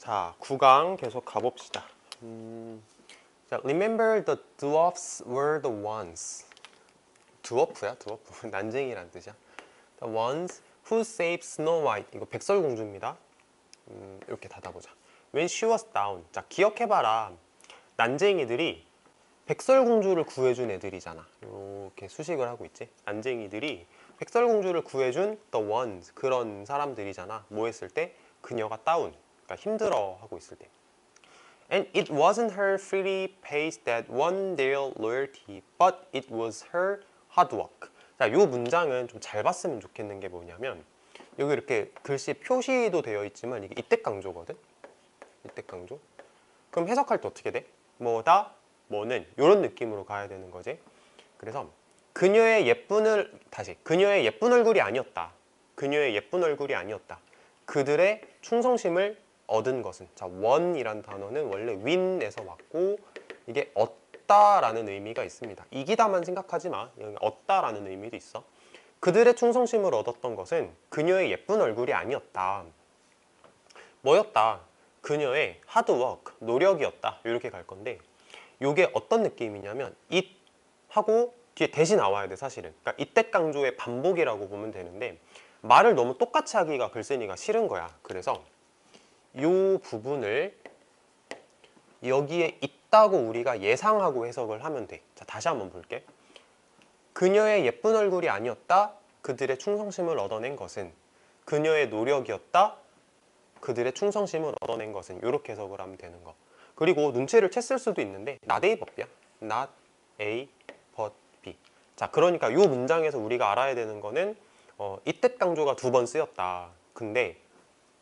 자, 9강 계속 가봅시다. 자, remember the dwarfs were the ones. 드워프야? 드워프. 난쟁이란 뜻이야. The ones who saved Snow White. 이거 백설공주입니다. 이렇게 닫아보자. When she was down. 자, 기억해봐라. 난쟁이들이 백설공주를 구해준 애들이잖아. 이렇게 수식을 하고 있지. 난쟁이들이 백설공주를 구해준 the ones. 그런 사람들이잖아. 뭐 했을 때? 그녀가 다운. 그러니까 힘들어하고 있을 때. And it wasn't her pretty face that won their loyalty, but it was her hard work. 자, 요 문장은 좀 잘 봤으면 좋겠는 게 뭐냐면 여기 이렇게 글씨 표시도 되어 있지만 이게 이때 강조거든. 이때 강조. 그럼 해석할 때 어떻게 돼? 뭐다, 뭐는 이런 느낌으로 가야 되는 거지. 그래서 그녀의 예쁜 얼굴이 아니었다. 그녀의 예쁜 얼굴이 아니었다. 그들의 충성심을 얻은 것은, 자, won이란 단어는 원래 win에서 왔고 이게 얻다라는 의미가 있습니다. 이기다만 생각하지 마. 여기 얻다라는 의미도 있어. 그들의 충성심을 얻었던 것은 그녀의 예쁜 얼굴이 아니었다. 뭐였다? 그녀의 hard work, 노력이었다. 이렇게 갈 건데 이게 어떤 느낌이냐면 it 하고 뒤에 대시 나와야 돼, 사실은. 그러니까 이때 강조의 반복이라고 보면 되는데 말을 너무 똑같이 하기가 글쓴이가 싫은 거야. 그래서 이 부분을 여기에 있다고 우리가 예상하고 해석을 하면 돼. 자, 다시 한번 볼게. 그녀의 예쁜 얼굴이 아니었다. 그들의 충성심을 얻어낸 것은. 그녀의 노력이었다. 그들의 충성심을 얻어낸 것은. 이렇게 해석을 하면 되는 거. 그리고 눈치를 챘을 수도 있는데 not A but B야. not A but B. 자, 그러니까 이 문장에서 우리가 알아야 되는 거는 이때 강조가 2번 쓰였다. 근데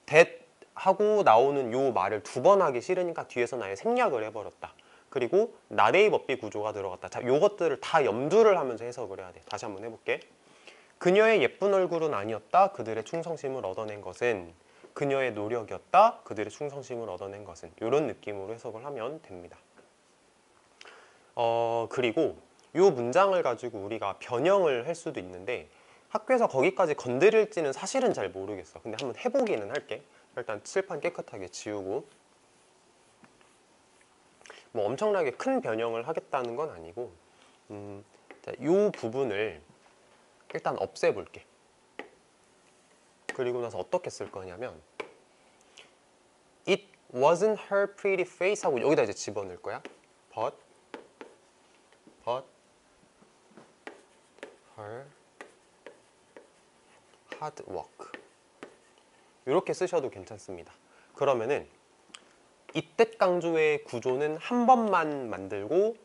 that 하고 나오는 요 말을 2번 하기 싫으니까 뒤에서 아예 생략을 해버렸다. 그리고 not A but B 구조가 들어갔다. 자, 요것들을 다 염두를 하면서 해석을 해야 돼. 다시 한번 해볼게. 그녀의 예쁜 얼굴은 아니었다. 그들의 충성심을 얻어낸 것은. 그녀의 노력이었다. 그들의 충성심을 얻어낸 것은. 이런 느낌으로 해석을 하면 됩니다. 그리고 요 문장을 가지고 우리가 변형을 할 수도 있는데 학교에서 거기까지 건드릴지는 사실은 잘 모르겠어. 근데 한번 해보기는 할게. 일단 칠판 깨끗하게 지우고, 뭐 엄청나게 큰 변형을 하겠다는 건 아니고 자, 이 부분을 일단 없애볼게. 그리고 나서 어떻게 쓸 거냐면 It wasn't her pretty face 하고 여기다 이제 집어넣을 거야. But her hard work. 이렇게 쓰셔도 괜찮습니다. 그러면은 이때 강조의 구조는 한 번만 만들고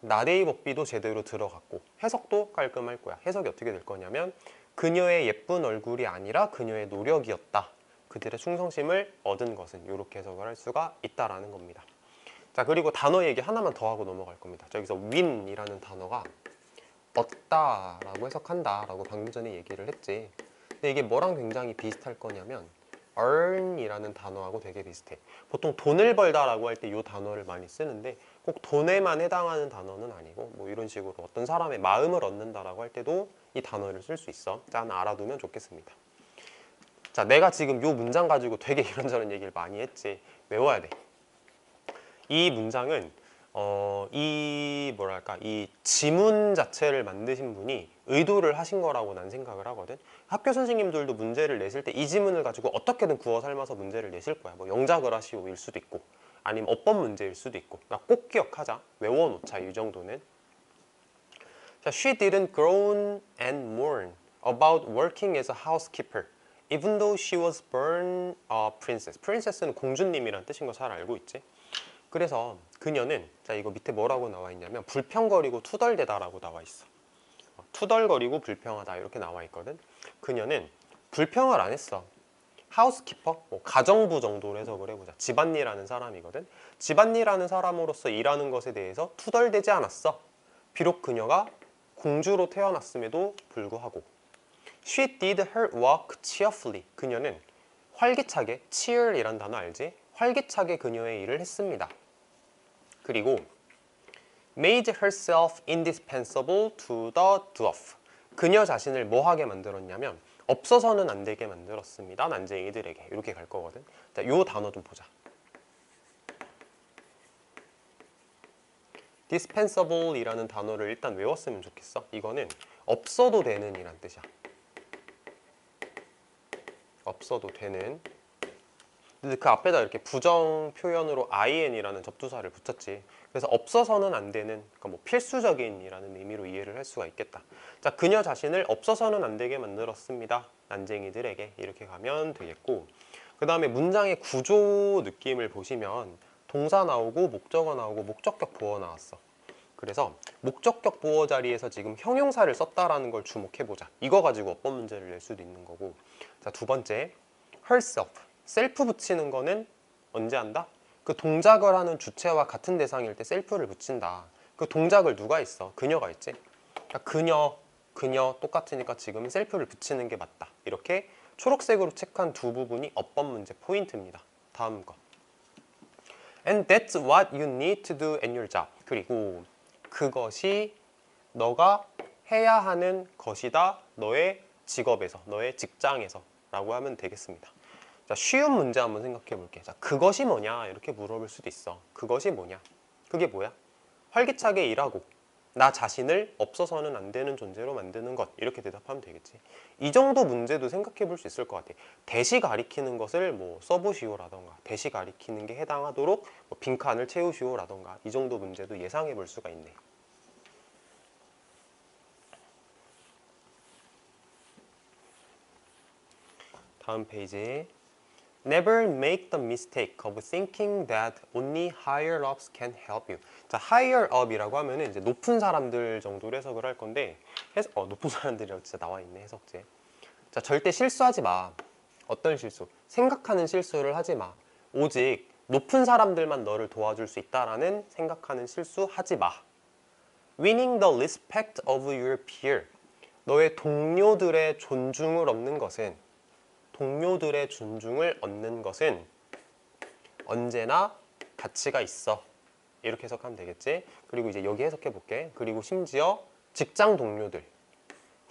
not A but B도 제대로 들어갔고 해석도 깔끔할 거야. 해석이 어떻게 될 거냐면 그녀의 예쁜 얼굴이 아니라 그녀의 노력이었다. 그들의 충성심을 얻은 것은. 이렇게 해석을 할 수가 있다라는 겁니다. 자, 그리고 단어 얘기 하나만 더 하고 넘어갈 겁니다. 저기서 win이라는 단어가 얻다라고 해석한다라고 방금 전에 얘기를 했지. 근데 이게 뭐랑 굉장히 비슷할 거냐면 earn이라는 단어하고 되게 비슷해. 보통 돈을 벌다라고 할 때 이 단어를 많이 쓰는데 꼭 돈에만 해당하는 단어는 아니고 뭐 이런 식으로 어떤 사람의 마음을 얻는다라고 할 때도 이 단어를 쓸 수 있어. 짠, 알아두면 좋겠습니다. 자, 내가 지금 이 문장 가지고 되게 이런저런 얘기를 많이 했지. 외워야 돼. 이 문장은 이 지문 자체를 만드신 분이 의도를 하신 거라고 난 생각을 하거든. 학교 선생님들도 문제를 내실 때 이 지문을 가지고 어떻게든 구워 삶아서 문제를 내실 거야. 뭐 영작을 하시오일 수도 있고 아니면 어법 문제일 수도 있고. 그러니까 꼭 기억하자. 외워놓자, 이 정도는. 자, She didn't groan and mourn about working as a housekeeper even though she was born a princess. princess는 공주님이란 뜻인 거 잘 알고 있지? 그래서 그녀는, 자, 이거 밑에 뭐라고 나와 있냐면 불평거리고 투덜대다라고 나와 있어. 투덜거리고 불평하다 이렇게 나와 있거든. 그녀는 불평을 안 했어. 하우스키퍼, 뭐 가정부 정도로 해석을 해보자. 집안일하는 사람이거든. 집안일하는 사람으로서 일하는 것에 대해서 투덜대지 않았어. 비록 그녀가 공주로 태어났음에도 불구하고. She did her work cheerfully. 그녀는 활기차게, cheer이란 단어 알지? 활기차게 그녀의 일을 했습니다. 그리고 made herself indispensable to the dwarf. 그녀 자신을 뭐하게 만들었냐면 없어서는 안 되게 만들었습니다. 난쟁이들에게. 이렇게 갈 거거든. 자, 요 단어 좀 보자. dispensable 이라는 단어를 일단 외웠으면 좋겠어. 이거는 없어도 되는 이란 뜻이야. 없어도 되는. 근데 그 앞에다 이렇게 부정 표현으로 in이라는 접두사를 붙였지. 그래서 없어서는 안 되는, 그러니까 뭐 필수적인이라는 의미로 이해를 할 수가 있겠다. 자, 그녀 자신을 없어서는 안 되게 만들었습니다. 난쟁이들에게. 이렇게 가면 되겠고, 그 다음에 문장의 구조 느낌을 보시면 동사 나오고 목적어 나오고 목적격 보어 나왔어. 그래서 목적격 보어 자리에서 지금 형용사를 썼다라는 걸 주목해보자. 이거 가지고 어법 문제를 낼 수도 있는 거고. 자, 두 번째, herself. 셀프 붙이는 거는 언제 한다? 그 동작을 하는 주체와 같은 대상일 때 셀프를 붙인다. 그 동작을 누가 했어? 그녀가 했지. 그러니까 그녀 똑같으니까 지금 셀프를 붙이는 게 맞다. 이렇게 초록색으로 체크한 두 부분이 어법 문제 포인트입니다. 다음 거. And that's what you need to do in your job. 그리고 그것이 너가 해야 하는 것이다. 너의 직업에서, 너의 직장에서 라고 하면 되겠습니다. 자, 쉬운 문제 한번 생각해 볼게. 자, 그것이 뭐냐? 이렇게 물어볼 수도 있어. 그것이 뭐냐? 그게 뭐야? 활기차게 일하고 나 자신을 없어서는 안 되는 존재로 만드는 것. 이렇게 대답하면 되겠지. 이 정도 문제도 생각해 볼 수 있을 것 같아. 대시 가리키는 것을 뭐 써보시오라던가 대시 가리키는 게 해당하도록 뭐 빈칸을 채우시오라던가 이 정도 문제도 예상해 볼 수가 있네. 다음 페이지. Never make the mistake of thinking that only higher ups can help you. 자, higher up이라고 하면은 이제 높은 사람들 정도로 해석을 할 건데, 높은 사람들이라고 진짜 나와 있네, 해석지에. 자, 절대 실수하지 마. 어떤 실수? 생각하는 실수를 하지 마. 오직 높은 사람들만 너를 도와줄 수 있다라는 생각하는 실수 하지 마. Winning the respect of your peer. 너의 동료들의 존중을 얻는 것은 언제나 가치가 있어. 이렇게 해석하면 되겠지. 그리고 이제 여기 해석해 볼게. 그리고 심지어 직장 동료들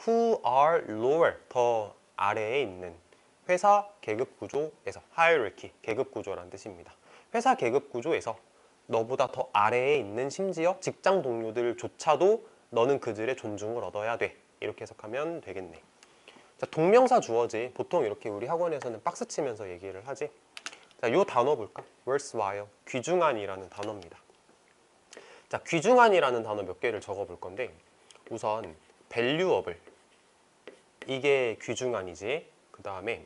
who are lower, 더 아래에 있는 회사 계급 구조에서 hierarchy, 계급 구조라는 뜻입니다. 회사 계급 구조에서 너보다 더 아래에 있는 심지어 직장 동료들조차도 너는 그들의 존중을 얻어야 돼. 이렇게 해석하면 되겠네. 자, 동명사 주어지. 보통 이렇게 우리 학원에서는 박스 치면서 얘기를 하지. 자, 요 단어 볼까? worthwhile, 귀중한이라는 단어입니다. 자, 귀중한이라는 단어 몇 개를 적어 볼 건데, 우선 valuable, 이게 귀중한이지. 그 다음에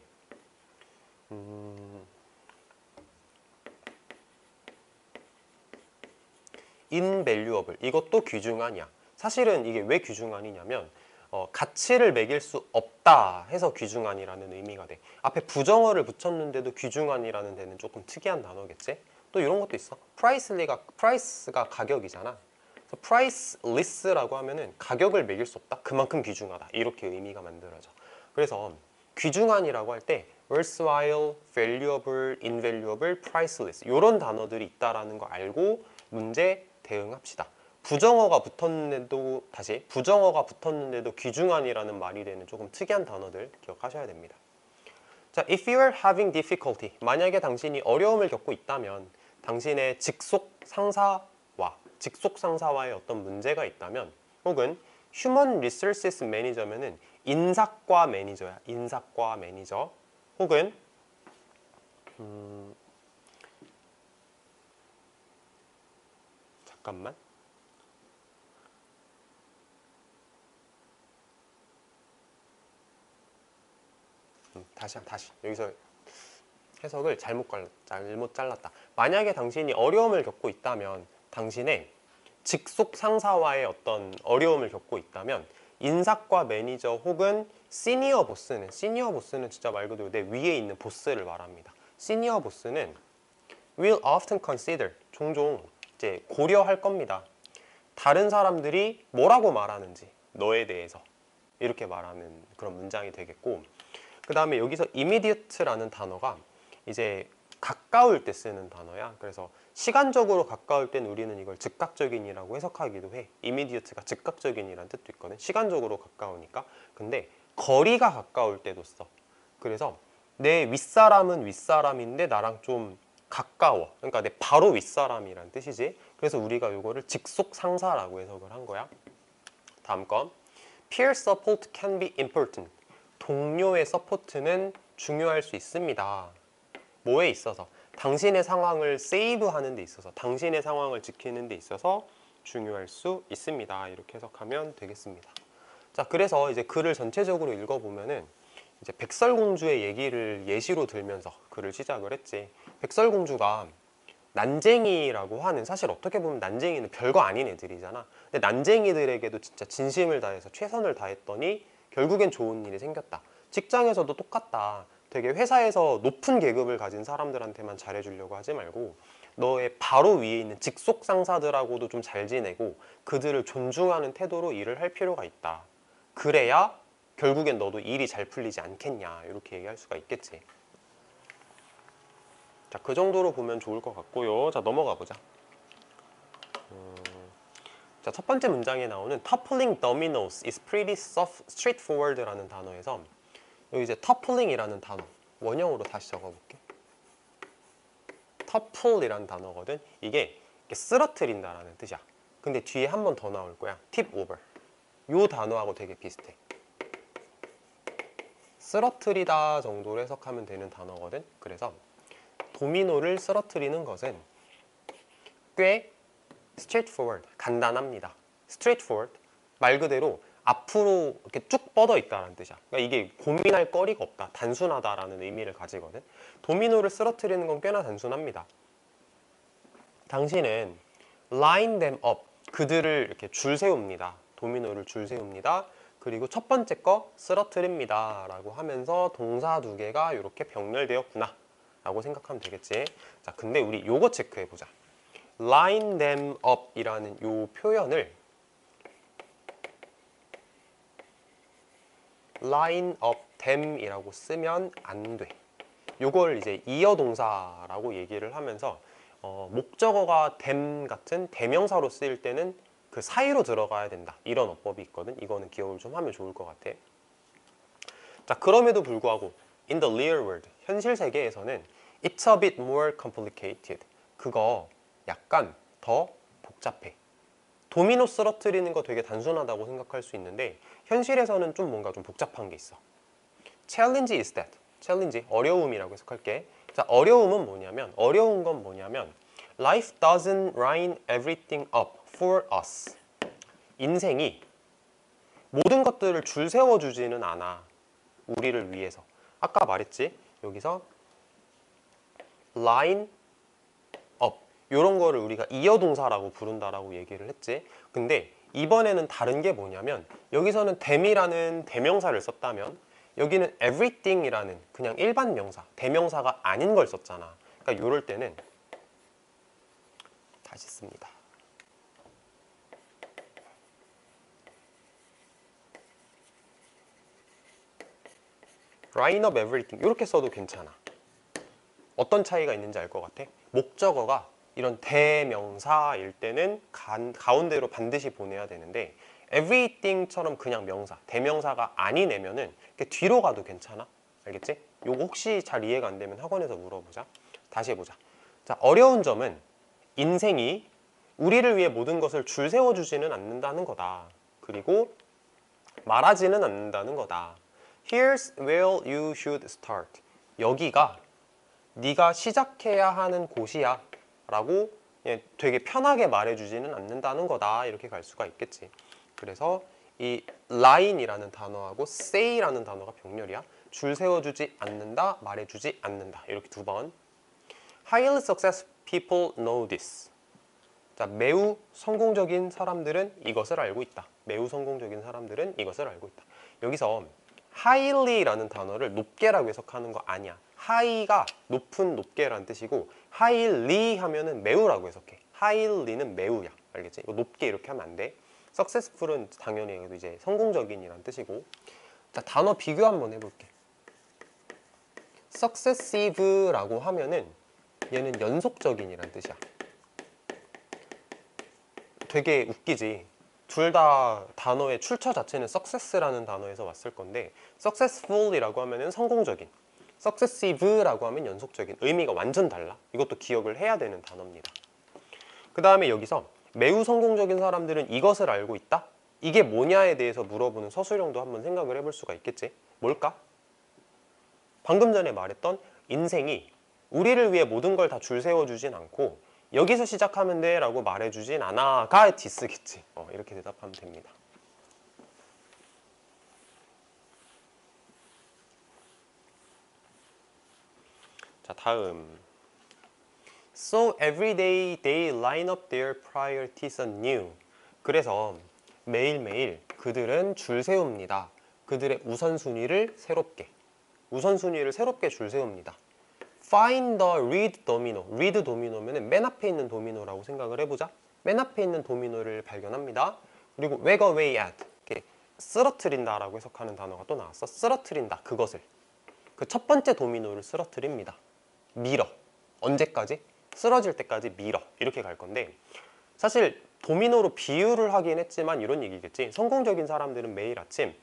invaluable, 이것도 귀중한이야. 사실은 이게 왜 귀중한이냐면 가치를 매길 수 없다 해서 귀중한이라는 의미가 돼. 앞에 부정어를 붙였는데도 귀중한이라는 데는 조금 특이한 단어겠지? 또 이런 것도 있어. price가 가격이잖아. 그래서 priceless라고 하면은 가격을 매길 수 없다. 그만큼 귀중하다. 이렇게 의미가 만들어져. 그래서 귀중한이라고 할 때 worthwhile, valuable, invaluable, priceless 이런 단어들이 있다라는 거 알고 문제 대응합시다. 부정어가 붙었는데도 귀중한이라는 말이 되는 조금 특이한 단어들 기억하셔야 됩니다. 자, if you are having difficulty, 만약에 당신이 어려움을 겪고 있다면 당신의 직속 상사와의 어떤 문제가 있다면, 혹은 human resources manager면은 인사과 매니저야. 인사과 매니저. 혹은 잠깐만. 다시 여기서 해석을 잘못 잘랐다. 만약에 당신이 어려움을 겪고 있다면, 당신의 직속 상사와의 어떤 어려움을 겪고 있다면 인사과 매니저 혹은 시니어 보스는 진짜 말 그대로 내 위에 있는 보스를 말합니다. 시니어 보스는 will often consider, 종종 이제 고려할 겁니다. 다른 사람들이 뭐라고 말하는지 너에 대해서 이렇게 말하는 그런 문장이 되겠고, 그 다음에 여기서 immediate라는 단어가 이제 가까울 때 쓰는 단어야. 그래서 시간적으로 가까울 땐 우리는 이걸 즉각적인이라고 해석하기도 해. immediate가 즉각적인이라는 뜻도 있거든. 시간적으로 가까우니까. 근데 거리가 가까울 때도 써. 그래서 내 윗사람은 윗사람인데 나랑 좀 가까워. 그러니까 내 바로 윗사람이란 뜻이지. 그래서 우리가 이거를 직속 상사라고 해석을 한 거야. 다음 건 peer support can be important. 동료의 서포트는 중요할 수 있습니다. 뭐에 있어서? 당신의 상황을 세이브하는 데 있어서, 당신의 상황을 지키는 데 있어서 중요할 수 있습니다. 이렇게 해석하면 되겠습니다. 자, 그래서 이제 글을 전체적으로 읽어보면은 이제 백설공주의 얘기를 예시로 들면서 글을 시작을 했지. 백설공주가 난쟁이라고 하는, 사실 어떻게 보면 난쟁이는 별거 아닌 애들이잖아. 근데 난쟁이들에게도 진짜 진심을 다해서 최선을 다했더니 결국엔 좋은 일이 생겼다. 직장에서도 똑같다. 되게 회사에서 높은 계급을 가진 사람들한테만 잘해주려고 하지 말고 너의 바로 위에 있는 직속 상사들하고도 좀 잘 지내고 그들을 존중하는 태도로 일을 할 필요가 있다. 그래야 결국엔 너도 일이 잘 풀리지 않겠냐, 이렇게 얘기할 수가 있겠지. 자, 그 정도로 보면 좋을 것 같고요. 자, 넘어가 보자. 자, 첫 번째 문장에 나오는 toppling dominoes is pretty straightforward라는 단어에서 여기 이제 toppling이라는 단어 원형으로 다시 적어볼게. topple이라는 단어거든. 이게 쓰러뜨린다라는 뜻이야. 근데 뒤에 한 번 더 나올 거야. tip over. 요 단어하고 되게 비슷해. 쓰러뜨리다 정도로 해석하면 되는 단어거든. 그래서 도미노를 쓰러뜨리는 것은 꽤 straightforward, 간단합니다. straightforward, 말 그대로 앞으로 이렇게 쭉 뻗어 있다는 뜻이야. 그러니까 이게 고민할 거리가 없다, 단순하다라는 의미를 가지거든. 도미노를 쓰러뜨리는 건 꽤나 단순합니다. 당신은 line them up, 그들을 이렇게 줄 세웁니다. 도미노를 줄 세웁니다. 그리고 첫 번째 거 쓰러뜨립니다 라고 하면서 동사 두 개가 이렇게 병렬되었구나 라고 생각하면 되겠지. 자, 근데 우리 요거 체크해 보자. line them up 이라는 요 표현을 line up them 이라고 쓰면 안 돼. 요걸 이제 이어 동사라고 얘기를 하면서 목적어가 them 같은 대명사로 쓰일 때는 그 사이로 들어가야 된다, 이런 어법이 있거든. 이거는 기억을 좀 하면 좋을 것 같아. 자, 그럼에도 불구하고 in the real world, 현실 세계에서는 it's a bit more complicated. 그거 약간 더 복잡해. 도미노 쓰러뜨리는 거 되게 단순하다고 생각할 수 있는데 현실에서는 좀 뭔가 좀 복잡한 게 있어. challenge is that. challenge, 어려움이라고 해석할게. 자, 어려운 건 뭐냐면 life doesn't line everything up for us. 인생이 모든 것들을 줄 세워주지는 않아, 우리를 위해서. 아까 말했지, 여기서 line up 이런 거를 우리가 이어동사라고 부른다라고 얘기를 했지. 근데 이번에는 다른 게 뭐냐면 여기서는 them이라는 대명사를 썼다면 여기는 everything이라는 그냥 일반 명사, 대명사가 아닌 걸 썼잖아. 그러니까 이럴 때는 다시 씁니다. line up everything 이렇게 써도 괜찮아. 어떤 차이가 있는지 알 것 같아? 목적어가 이런 대명사일 때는 가운데로 반드시 보내야 되는데 everything처럼 그냥 명사, 대명사가 아닌 애면은 뒤로 가도 괜찮아. 알겠지? 요거 혹시 잘 이해가 안 되면 학원에서 물어보자. 다시 해보자. 자, 어려운 점은 인생이 우리를 위해 모든 것을 줄 세워주지는 않는다는 거다. 그리고 말하지는 않는다는 거다. Here's where you should start. 여기가 네가 시작해야 하는 곳이야 라고 되게 편하게 말해주지는 않는다는 거다, 이렇게 갈 수가 있겠지. 그래서 이 line이라는 단어하고 say라는 단어가 병렬이야. 줄 세워주지 않는다, 말해주지 않는다, 이렇게 두 번. Highly successful people know this. 자, 매우 성공적인 사람들은 이것을 알고 있다. 매우 성공적인 사람들은 이것을 알고 있다. 여기서 highly라는 단어를 높게라고 해석하는 거 아니야. high가 높은, 높게라는 뜻이고 highly 하면은 매우라고 해석해. highly는 매우야. 알겠지? 이거 높게 이렇게 하면 안 돼. successful은 당연히 이제 성공적인이라는 뜻이고. 자, 단어 비교 한번 해볼게. successive라고 하면은 얘는 연속적인이라는 뜻이야. 되게 웃기지. 둘 다 단어의 출처 자체는 success라는 단어에서 왔을 건데 successful이라고 하면은 성공적인, successive라고 하면 연속적인, 의미가 완전 달라. 이것도 기억을 해야 되는 단어입니다. 그 다음에 여기서 매우 성공적인 사람들은 이것을 알고 있다? 이게 뭐냐에 대해서 물어보는 서술형도 한번 생각을 해볼 수가 있겠지. 뭘까? 방금 전에 말했던 인생이 우리를 위해 모든 걸 다 줄 세워주진 않고 여기서 시작하면 돼 라고 말해주진 않아가 디스겠지. 이렇게 대답하면 됩니다. 자, 다음. So every day they line up their priorities anew. 그래서 매일매일 그들은 줄 세웁니다. 그들의 우선순위를 새롭게 줄 세웁니다. Find the read domino. read domino면은 맨 앞에 있는 도미노라고 생각을 해보자. 맨 앞에 있는 도미노를 발견합니다. 그리고 wag away at. 이렇게 쓰러트린다라고 해석하는 단어가 또 나왔어. 쓰러트린다. 그것을. 그 첫 번째 도미노를 쓰러트립니다. 밀어. 언제까지? 쓰러질 때까지 밀어. 이렇게 갈 건데 사실 도미노로 비유를 하긴 했지만 이런 얘기겠지. 성공적인 사람들은 매일 아침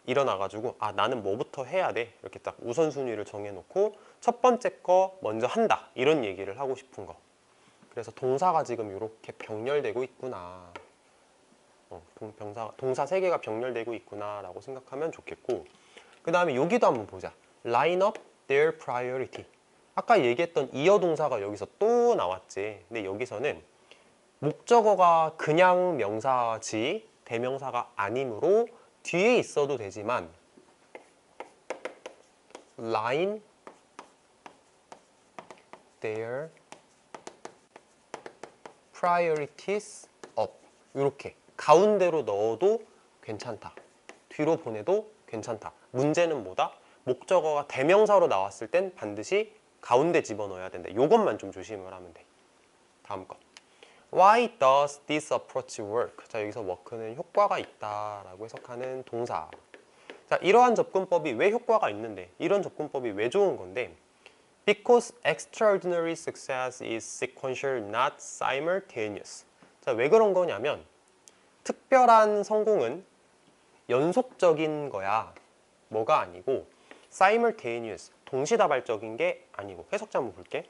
일어나가지고 나는 뭐부터 해야 돼 이렇게 딱 우선순위를 정해놓고 첫 번째 거 먼저 한다 이런 얘기를 하고 싶은 거. 그래서 동사가 지금 이렇게 병렬되고 있구나. 동사 3개가 병렬되고 있구나 라고 생각하면 좋겠고, 그 다음에 여기도 한번 보자. Line up their priority. 아까 얘기했던 이어 동사가 여기서 또 나왔지. 근데 여기서는 목적어가 그냥 명사지 대명사가 아니므로 뒤에 있어도 되지만 line their priorities up. 이렇게 가운데로 넣어도 괜찮다. 뒤로 보내도 괜찮다. 문제는 뭐다? 목적어가 대명사로 나왔을 땐 반드시 가운데 집어넣어야 된다. 이것만 좀 조심을 하면 돼. 다음 거. Why does this approach work? 자, 여기서 work는 효과가 있다라고 해석하는 동사. 자, 이러한 접근법이 왜 효과가 있는데, 이런 접근법이 왜 좋은 건데, Because extraordinary success is sequential, not simultaneous. 자, 왜 그런 거냐면 특별한 성공은 연속적인 거야. 뭐가 아니고 simultaneous, 동시다발적인 게 아니고. 해석자 한번 볼게.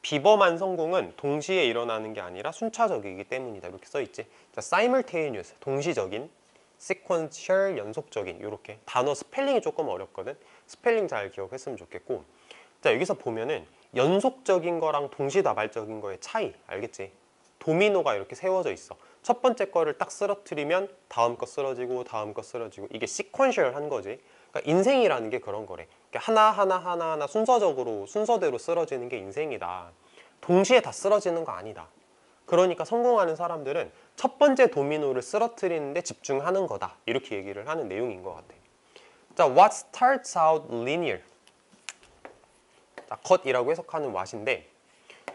비범한 성공은 동시에 일어나는 게 아니라 순차적이기 때문이다. 이렇게 써있지. 자, simultaneous, 동시적인, sequential, 연속적인. 이렇게 단어 스펠링이 조금 어렵거든. 스펠링 잘 기억했으면 좋겠고. 자, 여기서 보면은 연속적인 거랑 동시다발적인 거의 차이 알겠지? 도미노가 이렇게 세워져 있어. 첫 번째 거를 딱 쓰러뜨리면 다음 거 쓰러지고 다음 거 쓰러지고. 이게 시퀀셜한 거지. 그러니까 인생이라는 게 그런 거래. 그러니까 하나하나 순서대로 쓰러지는 게 인생이다. 동시에 다 쓰러지는 거 아니다. 그러니까 성공하는 사람들은 첫 번째 도미노를 쓰러뜨리는 데 집중하는 거다. 이렇게 얘기를 하는 내용인 것 같아. 자, what starts out linear. 자, cut이라고 해석하는 what인데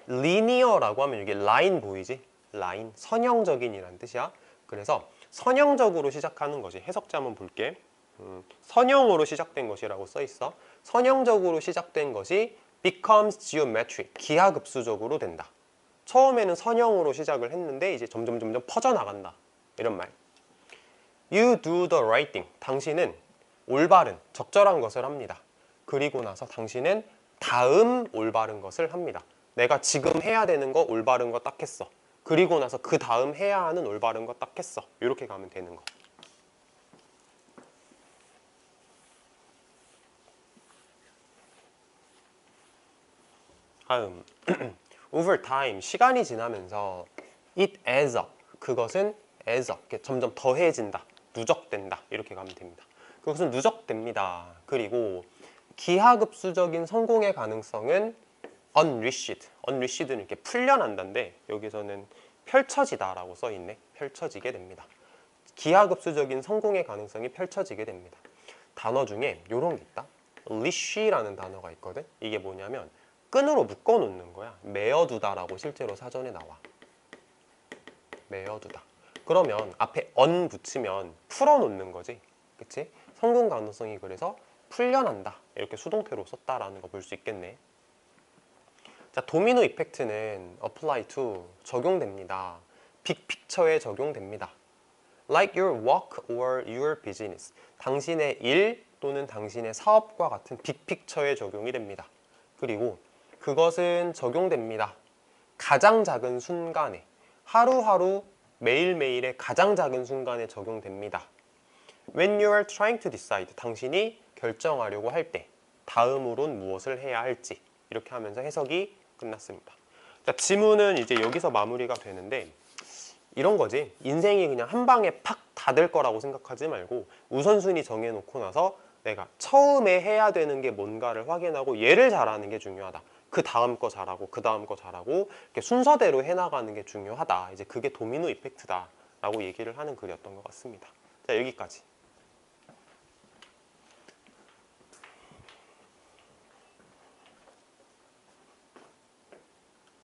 linear라고 하면 이게 라인 보이지? 라인, 선형적인이라는 뜻이야. 그래서 선형적으로 시작하는 것이, 해석자 한번 볼게. 선형으로 시작된 것이라고 써 있어. 선형적으로 시작된 것이 becomes geometric, 기하급수적으로 된다. 처음에는 선형으로 시작을 했는데 이제 점점 퍼져나간다. 이런 말. You do the right thing. 당신은 올바른, 적절한 것을 합니다. 그리고 나서 당신은 다음 올바른 것을 합니다. 내가 지금 해야 되는 거 올바른 거 딱 했어. 그리고 나서 그 다음 해야 하는 올바른 거 딱 했어. 이렇게 가면 되는 거. 다음. Over time, 시간이 지나면서 it adds up. 그것은 adds up. 점점 더해진다. 누적된다. 이렇게 가면 됩니다. 그것은 누적됩니다. 그리고 기하급수적인 성공의 가능성은 unleashed. unleashed는 이렇게 풀려난다인데 여기서는 펼쳐지다라고 써 있네. 펼쳐지게 됩니다. 기하급수적인 성공의 가능성이 펼쳐지게 됩니다. 단어 중에 이런 게 있다. leash라는 단어가 있거든. 이게 뭐냐면 끈으로 묶어 놓는 거야. 메어두다라고 실제로 사전에 나와. 메어두다. 그러면 앞에 on 붙이면 풀어 놓는 거지. 그치? 성공 가능성이 그래서 풀려난다. 이렇게 수동태로 썼다라는 거 볼 수 있겠네. 자, 도미노 이펙트는 apply to, 적용됩니다. 빅픽처에 적용됩니다. Like your work or your business. 당신의 일 또는 당신의 사업과 같은 빅픽처에 적용이 됩니다. 그리고 그것은 적용됩니다. 가장 작은 순간에, 하루하루 매일매일의 가장 작은 순간에 적용됩니다. When you are trying to decide. 당신이 결정하려고 할 때 다음으론 무엇을 해야 할지. 이렇게 하면서 해석이 끝났습니다. 자, 지문은 이제 여기서 마무리가 되는데 이런 거지. 인생이 그냥 한 방에 팍 다 될 거라고 생각하지 말고 우선순위 정해놓고 나서 내가 처음에 해야 되는 게 뭔가를 확인하고 얘를 잘하는 게 중요하다. 그 다음 거 잘하고 그 다음 거 잘하고 이렇게 순서대로 해나가는 게 중요하다. 이제 그게 도미노 이펙트다 라고 얘기를 하는 글이었던 것 같습니다. 자, 여기까지.